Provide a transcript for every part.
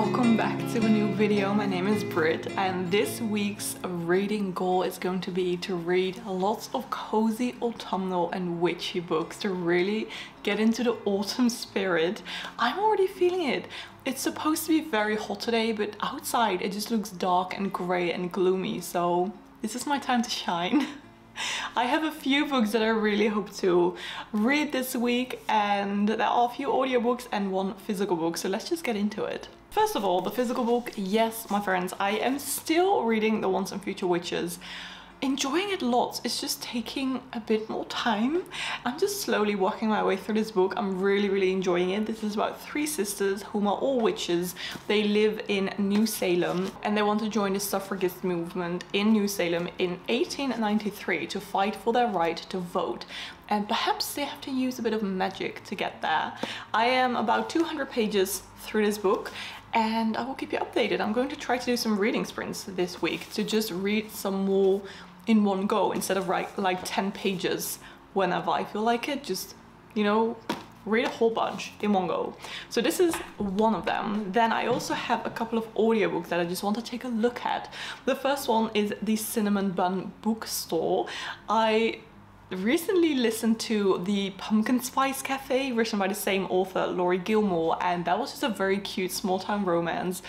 welcome back to a new video. My name is Britt and this week's reading goal is going to be to read lots of cozy autumnal and witchy books to really get into the autumn spirit. I'm already feeling it. It's supposed to be very hot today, but outside it just looks dark and grey and gloomy, so this is my time to shine. I have a few books that I really hope to read this week, and there are a few audiobooks and one physical book, so let's just get into it. First of all, the physical book. Yes, my friends, I am still reading The Once and Future Witches. Enjoying it lots. It's just taking a bit more time. I'm just slowly working my way through this book. I'm really enjoying it. This is about three sisters whom are all witches. They live in New Salem and they want to join the suffragist movement in New Salem in 1893 to fight for their right to vote. And perhaps they have to use a bit of magic to get there. I am about 200 pages through this book and I will keep you updated. I'm going to try to do some reading sprints this week to just read some more in one go instead of write like 10 pages whenever I feel like it. Just, you know, read a whole bunch in one go. So this is one of them. Then I also have a couple of audiobooks that I just want to take a look at. The first one is The Cinnamon Bun Bookstore. I recently listened to The Pumpkin Spice Cafe, written by the same author, Laurie Gilmore, and that was just a very cute small-town romance.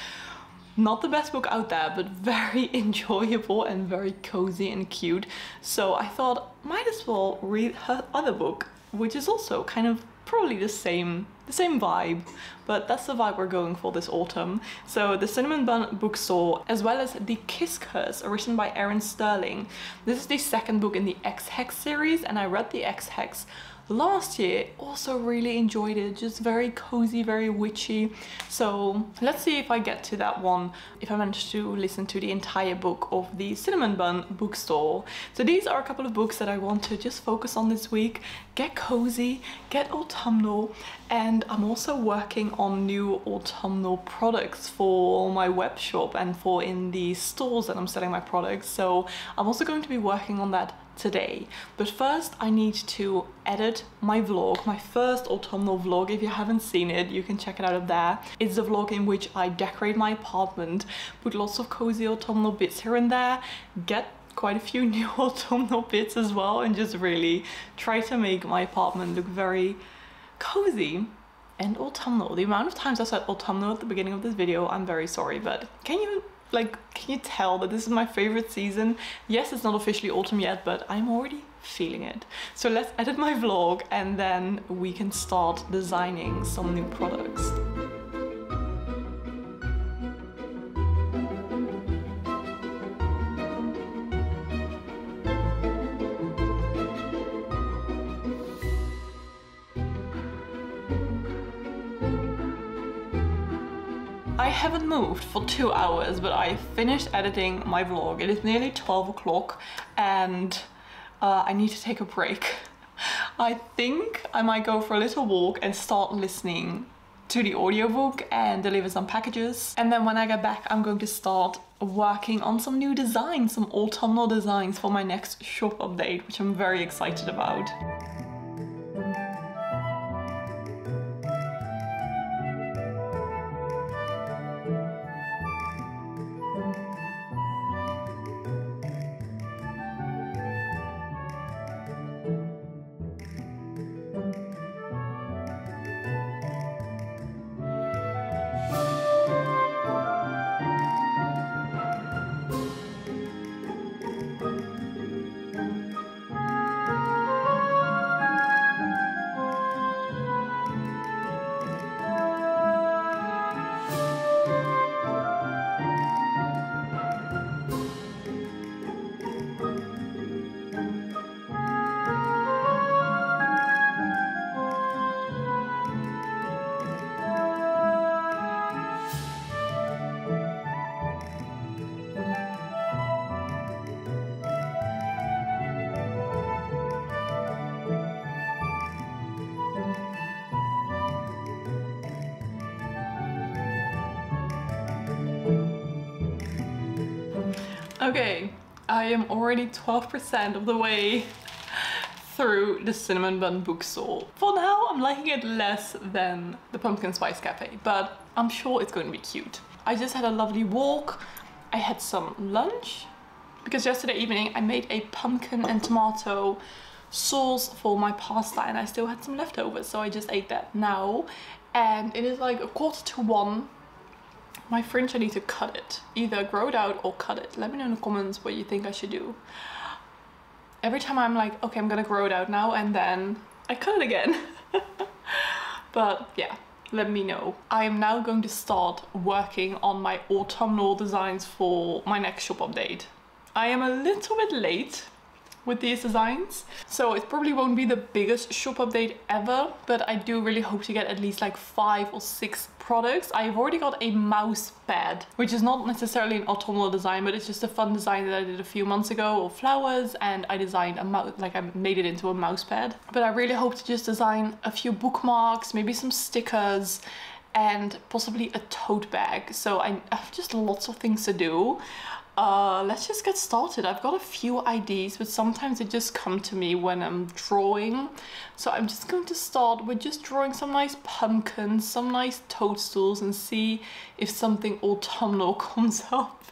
Not the best book out there, but very enjoyable and very cozy and cute. So I thought, might as well read her other book, which is also kind of probably the same vibe, but that's the vibe we're going for this autumn. So The Cinnamon Bun Bookstore, as well as The Kiss Curse, written by Erin Sterling. This is the second book in the X-Hex series, and I read the X-Hex last year. Also really enjoyed it. Just very cozy, very witchy. So let's see if I get to that one, if I manage to listen to the entire book of The Cinnamon Bun Bookstore. So these are a couple of books that I want to just focus on this week. Get cozy, get autumnal, and I'm also working on new autumnal products for my web shop and for in the stores that I'm selling my products. So I'm also going to be working on that today. But first I need to edit my vlog, my first autumnal vlog. If you haven't seen it, you can check it out up there. It's a vlog in which I decorate my apartment, put lots of cozy autumnal bits here and there, get quite a few new autumnal bits as well, and just really try to make my apartment look very cozy and autumnal. The amount of times I said autumnal at the beginning of this video, I'm very sorry, but can you tell that this is my favorite season? Yes, it's not officially autumn yet, but I'm already feeling it. So let's edit my vlog and then we can start designing some new products. I haven't moved for 2 hours, but I finished editing my vlog. It is nearly 12 o'clock and I need to take a break. I think I might go for a little walk and start listening to the audiobook and deliver some packages. And then when I get back, I'm going to start working on some new designs, some autumnal designs for my next shop update, which I'm very excited about. Okay, I am already 12% of the way through the Cinnamon Bun Bookstore. For now, I'm liking it less than the Pumpkin Spice Cafe, but I'm sure it's going to be cute. I just had a lovely walk. I had some lunch because yesterday evening I made a pumpkin and tomato sauce for my pasta and I still had some leftovers, so I just ate that now. And it is like 1:45. My fringe, I need to cut it. Either grow it out or cut it. Let me know in the comments what you think I should do. Every time I'm like, okay, I'm gonna grow it out now, and then I cut it again. But yeah, let me know. I am now going to start working on my autumnal designs for my next shop update. I am a little bit late with these designs, so it probably won't be the biggest shop update ever, but I do really hope to get at least like 5 or 6 products. I've already got a mouse pad, which is not necessarily an autumnal design, but it's just a fun design that I did a few months ago of flowers, and I designed a mouse, like I made it into a mouse pad. But I really hope to just design a few bookmarks, maybe some stickers, and possibly a tote bag. So I have just lots of things to do. Let's just get started. I've got a few ideas, but sometimes they just come to me when I'm drawing. So I'm just going to start with just drawing some nice pumpkins, some nice toadstools, and see if something autumnal comes up.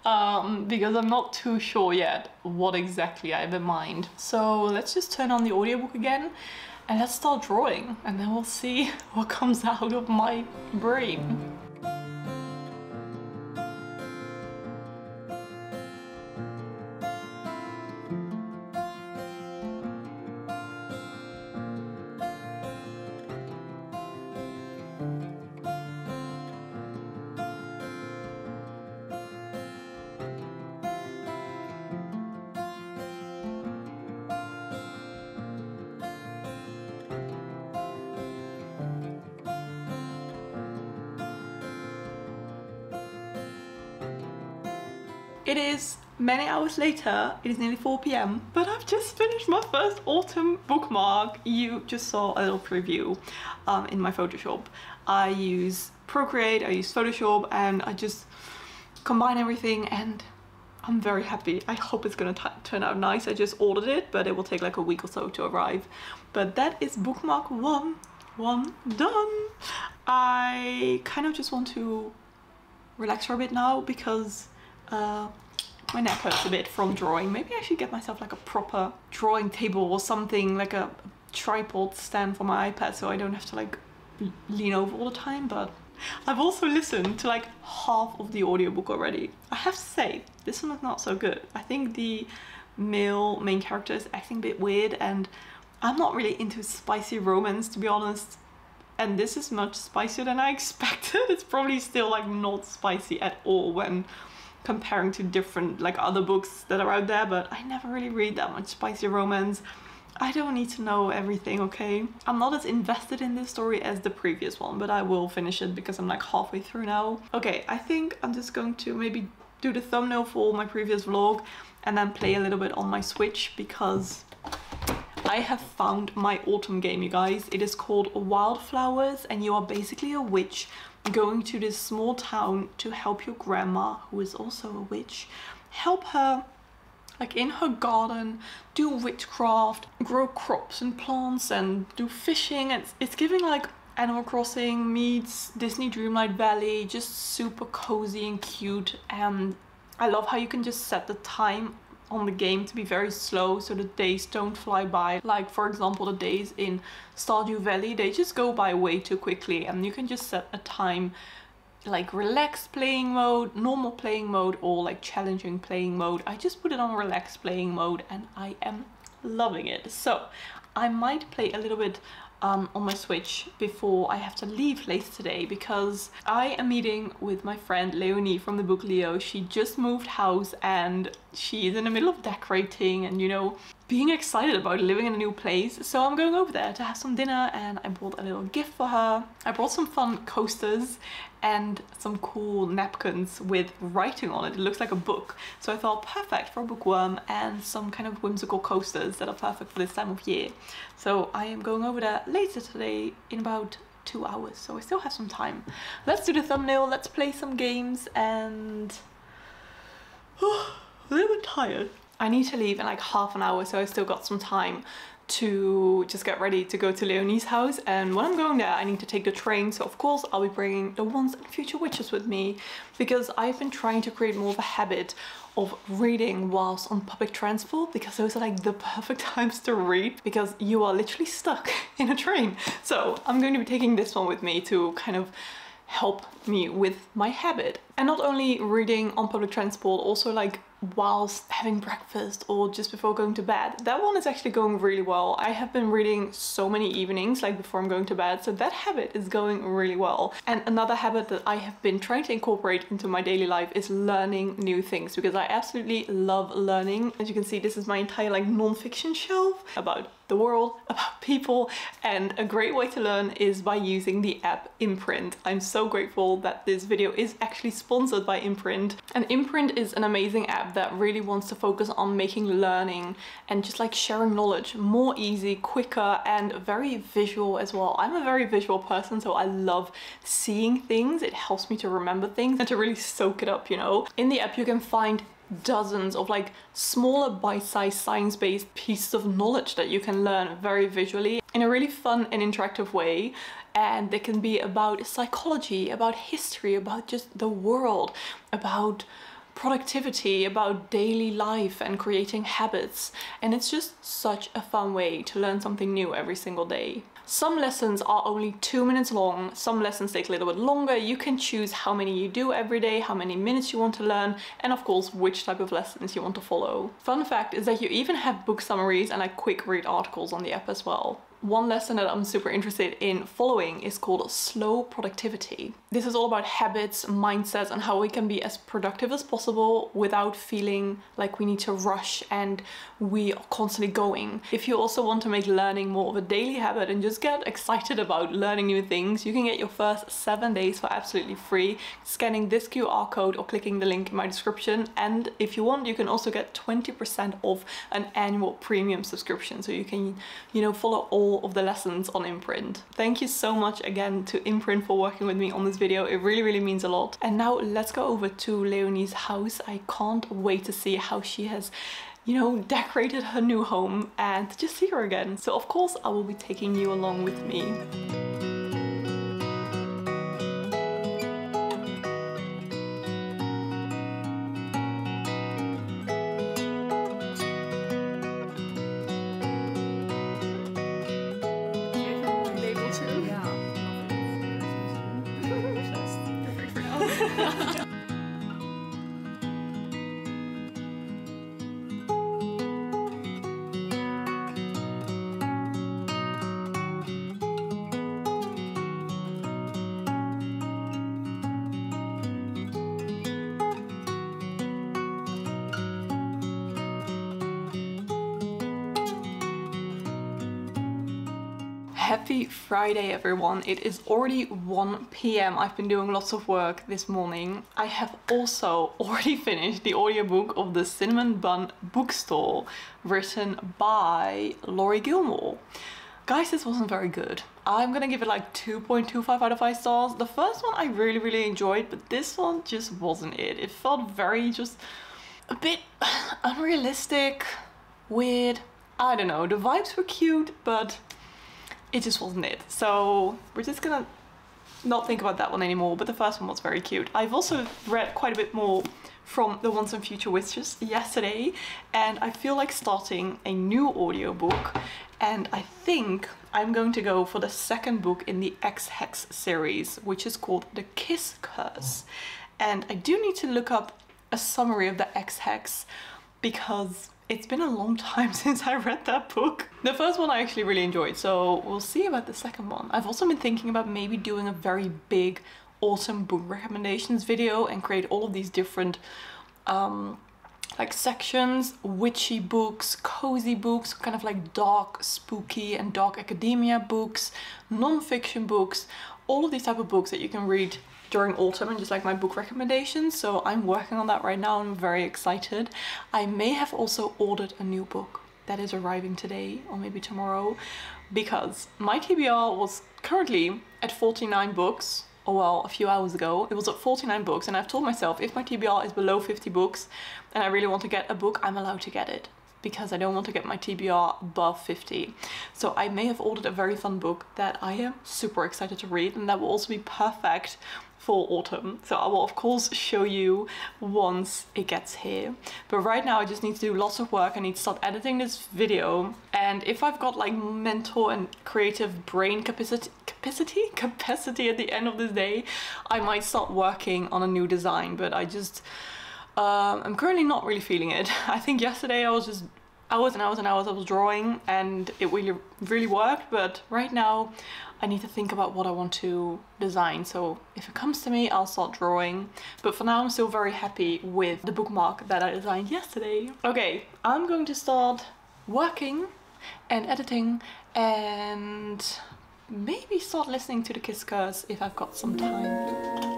Because I'm not too sure yet what exactly I have in mind. So let's just turn on the audiobook again and let's start drawing, and then we'll see what comes out of my brain. It is many hours later, it is nearly 4 p.m, but I've just finished my first autumn bookmark. You just saw a little preview in my Photoshop. I use Procreate, I use Photoshop, and I just combine everything, and I'm very happy. I hope it's gonna turn out nice. I just ordered it, but it will take like a week or so to arrive. But that is bookmark one done. I kind of just want to relax for a bit now because my neck hurts a bit from drawing. Maybe I should get myself like a proper drawing table or something, like a tripod stand for my iPad, so I don't have to like lean over all the time. But I've also listened to like half of the audiobook already. I have to say, this one is not so good. I think the male main character is acting a bit weird, and I'm not really into spicy romance, to be honest. And this is much spicier than I expected. It's probably still like not spicy at all when comparing to different like other books that are out there, but I never really read that much spicy romance. I don't need to know everything, okay? I'm not as invested in this story as the previous one, but I will finish it because I'm like halfway through now. Okay, I think I'm just going to maybe do the thumbnail for my previous vlog and then play a little bit on my Switch, because I have found my autumn game, you guys. It is called Wildflowers, and you are basically a witch going to this small town to help your grandma, who is also a witch, help her like in her garden, do witchcraft, grow crops and plants, and do fishing. And it's giving like Animal Crossing meets Disney Dreamlight Valley, just super cozy and cute. And I love how you can just set the time on the game to be very slow so the days don't fly by. Like for example, the days in Stardew Valley, they just go by way too quickly, and you can just set a time like relaxed playing mode, normal playing mode, or like challenging playing mode. I just put it on relaxed playing mode and I am loving it. So I might play a little bit on my Switch before I have to leave later today, because I am meeting with my friend Leonie from the book Leo. She just moved house and she is in the middle of decorating and, you know, being excited about living in a new place. So I'm going over there to have some dinner, and I bought a little gift for her. I brought some fun coasters and some cool napkins with writing on it. It looks like a book. So I thought perfect for a bookworm, and some kind of whimsical coasters that are perfect for this time of year. So I am going over there later today in about 2 hours. So I still have some time. Let's do the thumbnail, let's play some games, and a little bit tired. I need to leave in like half an hour, so I still got some time to just get ready to go to Leonie's house, and when I'm going there I need to take the train, so of course I'll be bringing the Once and Future Witches with me, because I've been trying to create more of a habit of reading whilst on public transport, because those are like the perfect times to read because you are literally stuck in a train. So I'm going to be taking this one with me to kind of help me with my habit. And not only reading on public transport, also like whilst having breakfast or just before going to bed. That one is actually going really well. I have been reading so many evenings like before I'm going to bed, so that habit is going really well. And another habit that I have been trying to incorporate into my daily life is learning new things, because I absolutely love learning. As you can see, this is my entire like non-fiction shelf about the world, about people, and a great way to learn is by using the app Imprint. I'm so grateful that this video is actually sponsored by Imprint. And Imprint is an amazing app that really wants to focus on making learning and just like sharing knowledge more easy, quicker, and very visual as well. I'm a very visual person, so I love seeing things. It helps me to remember things and to really soak it up, you know. In the app you can find dozens of like smaller bite-sized science-based pieces of knowledge that you can learn very visually in a really fun and interactive way. And they can be about psychology, about history, about just the world, about productivity, about daily life and creating habits. And it's just such a fun way to learn something new every single day. Some lessons are only 2 minutes long, some lessons take a little bit longer. You can choose how many you do every day, how many minutes you want to learn, and of course which type of lessons you want to follow. Fun fact is that you even have book summaries and like quick read articles on the app as well. One lesson that I'm super interested in following is called slow productivity. This is all about habits, mindsets, and how we can be as productive as possible without feeling like we need to rush and we are constantly going. If you also want to make learning more of a daily habit and just get excited about learning new things, you can get your first 7 days for absolutely free, scanning this QR code or clicking the link in my description. And if you want, you can also get 20% off an annual premium subscription, so you can, you know, follow all of the lessons on Imprint. Thank you so much again to Imprint for working with me on this video. It really means a lot. And now let's go over to Leonie's house. I can't wait to see how she has, you know, decorated her new home and to just see her again. So of course I will be taking you along with me. Happy Friday everyone. It is already 1 p.m. I've been doing lots of work this morning. I have also already finished the audiobook of The Cinnamon Bun Bookstore, written by Laurie Gilmore. Guys, this wasn't very good. I'm gonna give it like 2.25 out of 5 stars. The first one I really enjoyed, but this one just wasn't it. It felt very just a bit unrealistic, weird. I don't know, the vibes were cute, but it just wasn't it. So we're just gonna not think about that one anymore, but the first one was very cute. I've also read quite a bit more from the Once and Future Witches yesterday, and I feel like starting a new audiobook, and I think I'm going to go for the second book in the X-Hex series, which is called The Kiss Curse. And I do need to look up a summary of the X-Hex because it's been a long time since I read that book. The first one I actually really enjoyed, so we'll see about the second one. I've also been thinking about maybe doing a very big autumn book recommendations video and create all of these different like sections: witchy books, cozy books, kind of like dark, spooky and dark academia books, non-fiction books, all of these type of books that you can read during autumn and just like my book recommendations. So I'm working on that right now. I'm very excited. I may have also ordered a new book that is arriving today or maybe tomorrow, because my TBR was currently at 49 books, or well, a few hours ago it was at 49 books, and I've told myself if my TBR is below 50 books and I really want to get a book, I'm allowed to get it. because I don't want to get my TBR above 50. So I may have ordered a very fun book that I am super excited to read, and that will also be perfect for autumn. So I will of course show you once it gets here. But right now I just need to do lots of work. I need to start editing this video, and if I've got like mental and creative brain capacity at the end of this day, I might start working on a new design. But I just I'm currently not really feeling it. I think yesterday I was just hours and hours and hours I was drawing, and it really worked. But right now I need to think about what I want to design. So if it comes to me, I'll start drawing. But for now I'm still very happy with the bookmark that I designed yesterday. Okay, I'm going to start working and editing, and maybe start listening to the Kiss Curse if I've got some time.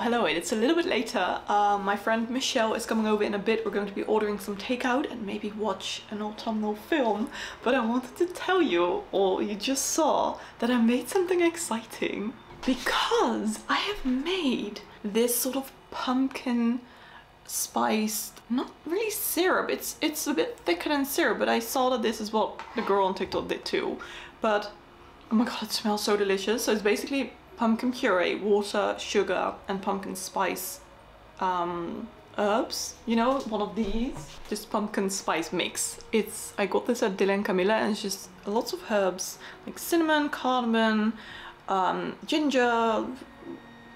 Hello, it's a little bit later. My friend Michelle is coming over in a bit. We're going to be ordering some takeout and maybe watch an autumnal film. But I wanted to tell you, or you just saw, that I made something exciting. Because I have made this sort of pumpkin spiced, not really syrup, it's a bit thicker than syrup, but I saw that this is what the girl on TikTok did too. But oh my god, it smells so delicious. So it's basically pumpkin puree, water, sugar, and pumpkin spice herbs. You know, one of these. Just pumpkin spice mix. I got this at Dylan Camilla, and it's just lots of herbs like cinnamon, cardamom, ginger,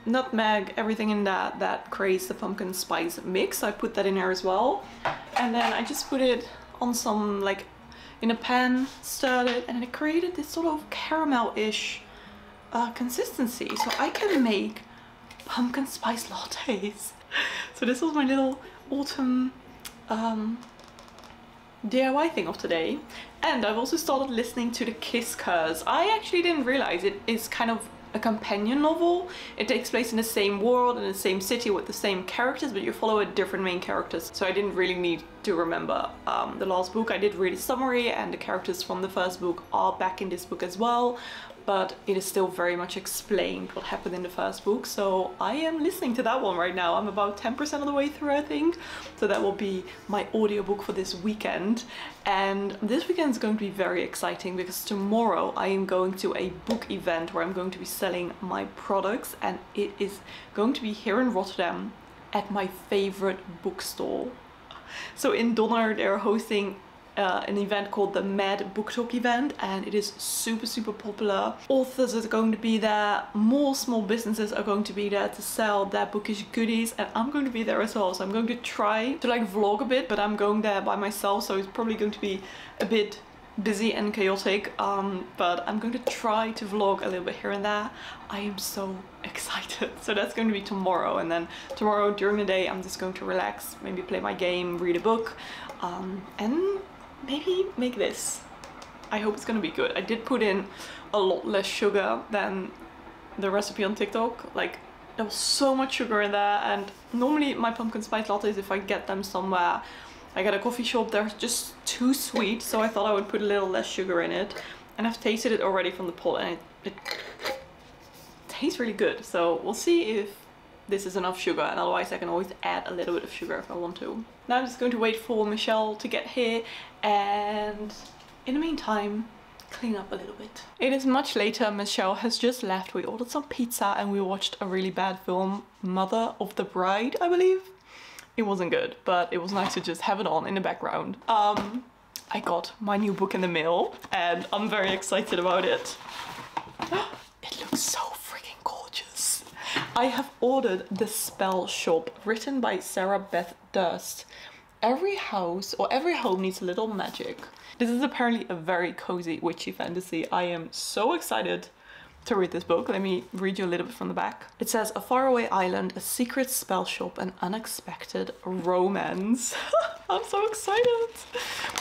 nutmeg, everything in that creates the pumpkin spice mix. I put that in here as well, and then I just put it on some, like, in a pan, stirred it, and it created this sort of caramel-ish consistency, so I can make pumpkin spice lattes. So this was my little autumn DIY thing of today. And I've also started listening to the Kiss Curse. I actually didn't realize it is kind of a companion novel. It takes place in the same world, in the same city, with the same characters, but you follow a different main characters. So I didn't really need to remember the last book. I did read a summary, and the characters from the first book are back in this book as well, but it is still very much explained what happened in the first book. So I am listening to that one right now. I'm about 10% of the way through, I think. So that will be my audiobook for this weekend. And this weekend is going to be very exciting because tomorrow I am going to a book event where I'm going to be selling my products, and it is going to be here in Rotterdam at my favorite bookstore. So in Donner they're hosting an event called the Mad Book Talk event, and it is super popular. Authors are going to be there, more small businesses are going to be there to sell their bookish goodies, and I'm going to be there as well. So I'm going to try to like vlog a bit, but I'm going there by myself, so it's probably going to be a bit busy and chaotic, but I'm going to try to vlog a little bit here and there. I am so excited. So that's going to be tomorrow, and then tomorrow during the day I'm just going to relax, maybe play my game, read a book, and maybe make this. I hope it's gonna be good. I did put in a lot less sugar than the recipe on TikTok. Like, there was so much sugar in there, and normally my pumpkin spice lattes, if I get them somewhere, like at a coffee shop, they're just too sweet, so I thought I would put a little less sugar in it. And I've tasted it already from the pot, and it tastes really good. So we'll see if this is enough sugar, and otherwise I can always add a little bit of sugar if I want to. Now I'm just going to wait for Michelle to get here, and in the meantime clean up a little bit. It is much later. Michelle has just left. We ordered some pizza and we watched a really bad film, Mother of the Bride, I believe. It wasn't good, but it was nice to just have it on in the background. I got my new book in the mail and I'm very excited about it. It looks so freaking gorgeous. I have ordered the Spellshop, written by Sara Beth Durst. Every house or every home needs a little magic. This is apparently a very cozy witchy fantasy. I am so excited to read this book. Let me read you a little bit from the back. It says, a faraway island, a secret spell shop, an unexpected romance. I'm so excited.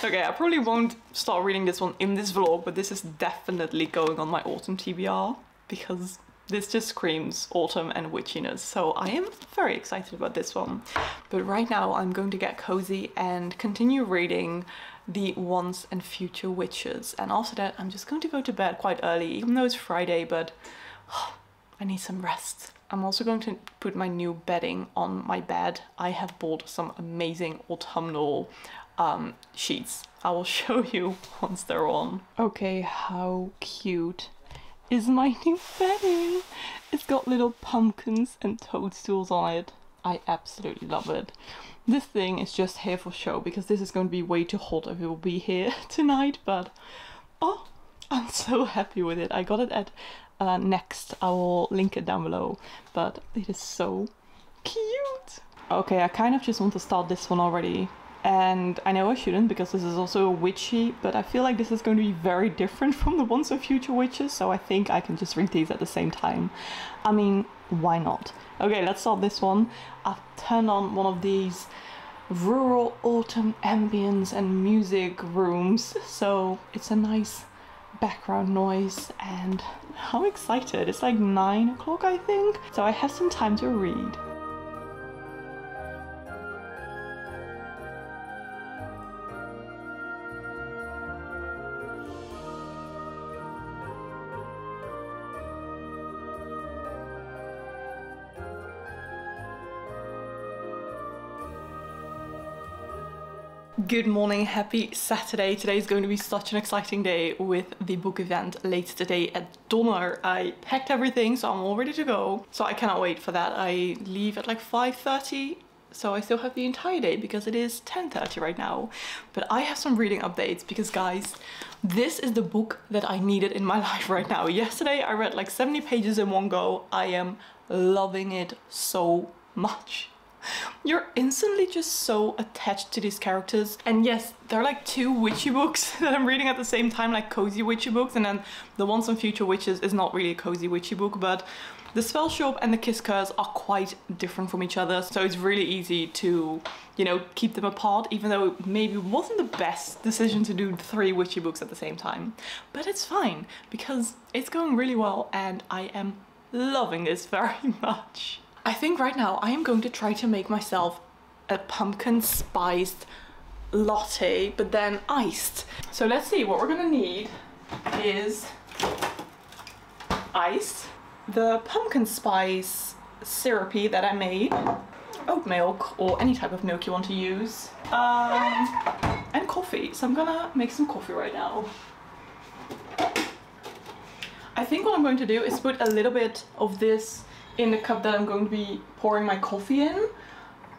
Okay, I probably won't start reading this one in this vlog, but this is definitely going on my autumn TBR because this just screams autumn and witchiness. So I am very excited about this one. But right now I'm going to get cozy and continue reading the Once and Future Witches. And after that, I'm just going to go to bed quite early, even though it's Friday, but I need some rest. I'm also going to put my new bedding on my bed. I have bought some amazing autumnal sheets. I will show you once they're on. Okay, how cute is my new bedding? It's got little pumpkins and toadstools on it. I absolutely love it. This thing is just here for show because this is going to be way too hot if it will be here tonight, but oh, I'm so happy with it. I got it at Next. I will link it down below, but it is so cute. Okay, I kind of just want to start this one already. And I know I shouldn't because this is also a witchy, but I feel like this is going to be very different from the Once and Future Witches, so I think I can just read these at the same time. I mean, why not? Okay, let's start this one. I've turned on one of these rural autumn ambience and music rooms, so it's a nice background noise, and I'm excited. It's like 9 o'clock, I think, so I have some time to read. Good morning, happy Saturday. Today is going to be such an exciting day with the book event later today at Donner. I packed everything, so I'm all ready to go. So I cannot wait for that. I leave at like 5:30, so I still have the entire day because it is 10:30 right now. But I have some reading updates because, guys, this is the book that I needed in my life right now. Yesterday I read like 70 pages in one go. I am loving it so much. You're instantly just so attached to these characters. And yes, they're like 2 witchy books that I'm reading at the same time, like cozy witchy books, and then the Once and Future Witches is not really a cozy witchy book, but the Spellshop and the Kiss Curse are quite different from each other, so it's really easy to, you know, keep them apart, even though it maybe wasn't the best decision to do 3 witchy books at the same time. But it's fine, because it's going really well and I am loving this very much. I think right now I am going to try to make myself a pumpkin spiced latte, but then iced. So let's see, what we're gonna need is ice, the pumpkin spice syrupy that I made, oat milk or any type of milk you want to use, and coffee. So I'm gonna make some coffee right now. I think what I'm going to do is put a little bit of this in the cup that I'm going to be pouring my coffee in,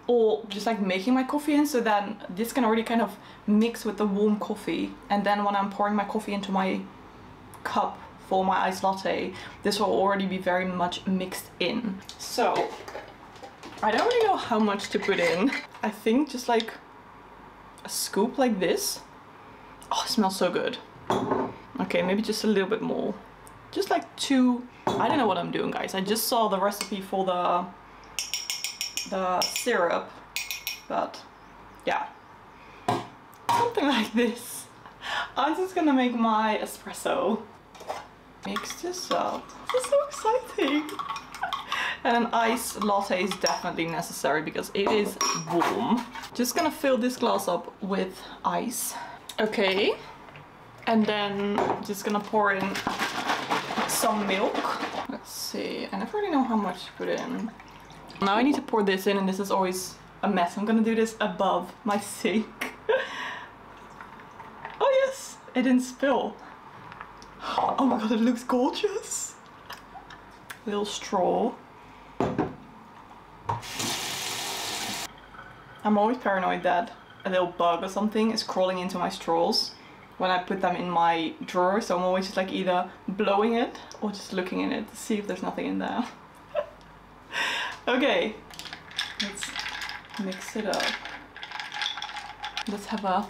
or just like making my coffee in, so then this can already kind of mix with the warm coffee, and then when I'm pouring my coffee into my cup for my iced latte, this will already be very much mixed in. So I don't really know how much to put in. I think just like a scoop like this. Oh, it smells so good. Okay, maybe just a little bit more. Just like 2, I don't know what I'm doing, guys. I just saw the recipe for the syrup, but yeah, something like this. I'm just gonna make my espresso. Mix this up. This is so exciting. And an iced latte is definitely necessary because it is warm. Just gonna fill this glass up with ice. Okay, and then just gonna pour in some milk. Let's see, I never really know how much to put in. Now I need to pour this in, and this is always a mess. I'm gonna do this above my sink. Oh yes, it didn't spill. Oh my god, it looks gorgeous. Little straw. I'm always paranoid that a little bug or something is crawling into my straws when I put them in my drawer, so I'm always just like either blowing it or just looking in it to see if there's nothing in there. Okay, let's mix it up. Let's have a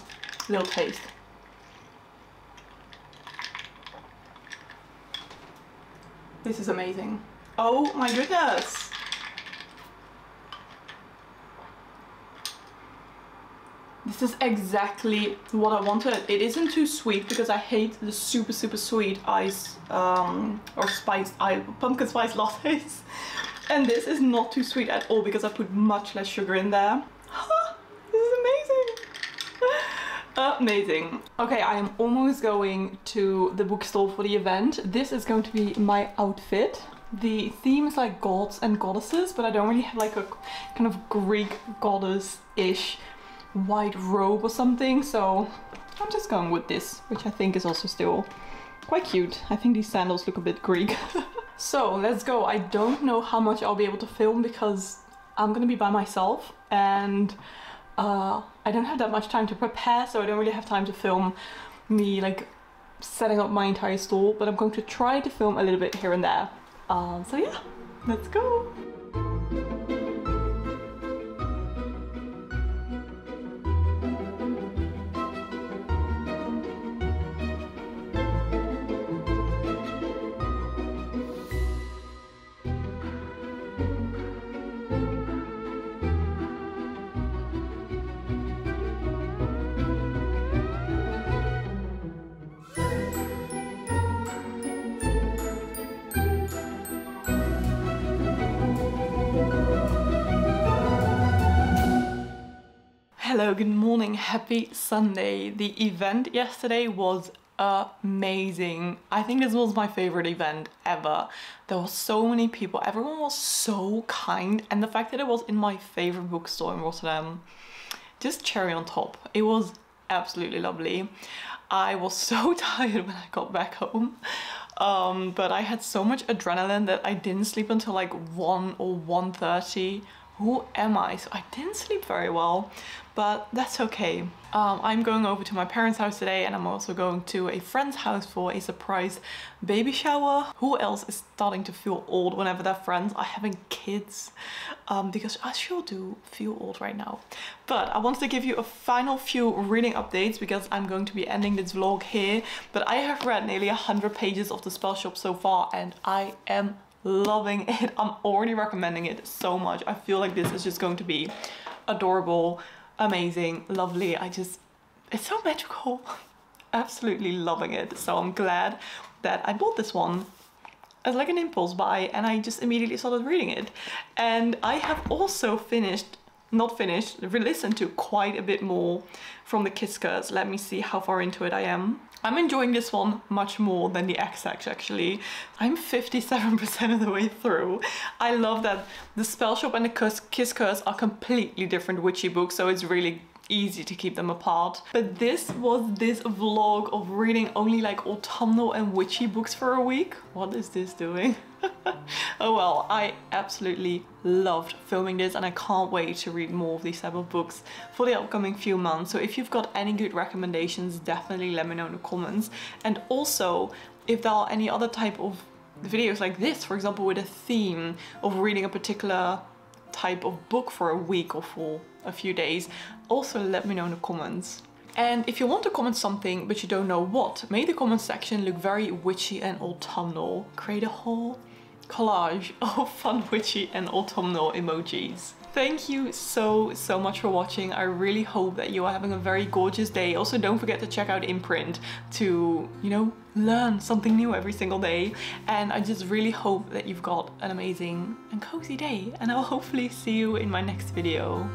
little taste. This is amazing. Oh my goodness. This is exactly what I wanted. It isn't too sweet because I hate the super sweet ice or pumpkin spice lattes. And this is not too sweet at all because I put much less sugar in there. This is amazing. Amazing. Okay, I am almost going to the bookstore for the event. This is going to be my outfit. The theme is like gods and goddesses, but I don't really have like a kind of Greek goddess-ish white robe or something, so I'm just going with this, which I think is also still quite cute. I think these sandals look a bit Greek. So let's go. I don't know how much I'll be able to film because I'm gonna be by myself and I don't have that much time to prepare, so I don't really have time to film me like setting up my entire store, but I'm going to try to film a little bit here and there. So yeah, let's go. Hello, good morning, happy Sunday. The event yesterday was amazing. I think this was my favorite event ever. There were so many people, everyone was so kind, and the fact that it was in my favorite bookstore in Rotterdam, just cherry on top. It was absolutely lovely. I was so tired when I got back home, but I had so much adrenaline that I didn't sleep until like 1 or 1:30. Who am I? So I didn't sleep very well, but that's okay. I'm going over to my parents' house today, and I'm also going to a friend's house for a surprise baby shower. Who else is starting to feel old whenever their friends are having kids? Because I sure do feel old right now. But I wanted to give you a final few reading updates because I'm going to be ending this vlog here. But I have read nearly 100 pages of the Spellshop so far, and I am loving it. I'm already recommending it so much. I feel like this is just going to be adorable, amazing, lovely. It's so magical. Absolutely loving it. So I'm glad that I bought this one as like an impulse buy, and I just immediately started reading it. And I have also re-listened to quite a bit more from the Kiss Curse. Let me see how far into it I am. I'm enjoying this one much more than the XX actually. I'm 57% of the way through. I love that the Spellshop and the Kiss Curse are completely different witchy books, so it's really easy to keep them apart. But this was this vlog of reading only like autumnal and witchy books for a week. What is this doing? Oh well, I absolutely loved filming this, and I can't wait to read more of these type of books for the upcoming few months. So if you've got any good recommendations, definitely let me know in the comments. And also, if there are any other type of videos like this, for example with a theme of reading a particular type of book for a week or for a few days, also let me know in the comments. And if you want to comment something but you don't know what, make the comment section look very witchy and autumnal. Create a whole collage of fun witchy and autumnal emojis. Thank you so much for watching. I really hope that you are having a very gorgeous day. Also, don't forget to check out Imprint to, you know, learn something new every single day. And I just really hope that you've got an amazing and cozy day, and I'll hopefully see you in my next video.